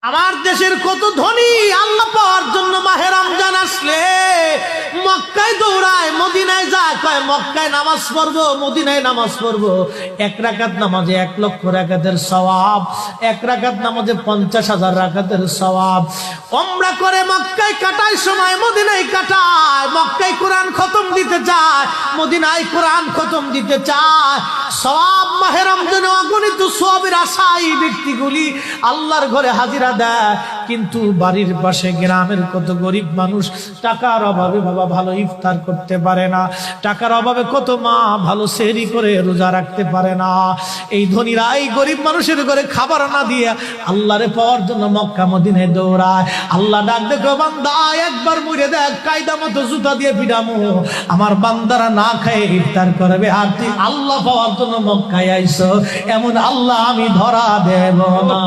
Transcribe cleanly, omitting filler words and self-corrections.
আমার দেশের কত ধনী আল্লাহ পাওয়ার জন্য মাহে রমজান আসলে মক্কায় দৌড়ায়, মদিনায় যায়, কয় মক্কায় নামাজ পড়বো, মদিনায় নামাজ পড়বো। এক রাকাত নামাজে 1,00,000 রাকাতের সওয়াব, এক রাকাত নামাজে 50,000 রাকাতের সওয়াব। উমরা করে মক্কায় কাটায় সময় মদিনায় কাটায়, মক্কায় কোরআন খতম দিতে চায়, মদিনায় কোরআন খতম দিতে চায়। সওয়াব মাহে রমজানে অগণিত সওয়াবের আশায় ব্যক্তিগুলি আল্লাহর ঘরে হাজিরা দেয়, কিন্তু বাড়ির পাশে গ্রামের কত গরিব মানুষ টাকার অভাবে বাবা ভালো ইফতার করতে পারে না, টাকার অভাবে কত মা ভালো সেহরি করে রোজা রাখতে পারে না। এই ধনীরা এই গরিব মানুষের ঘরে খাবার না দিয়ে আল্লাহরে পাওয়ার জন্য মক্কা মদিনায় দৌড়ায়। আল্লাহ ডাক দেখো, বান্দা একবার মরে দেখ, কায়দা মতো জুতা দিয়ে পিটামো, আমার বান্দারা না খায় ইফতার করবে, আর তুই আল্লাহ পাওয়ার জন্য মক্কায় আইছো, এমন আল্লাহ আমি ধরা দেব না।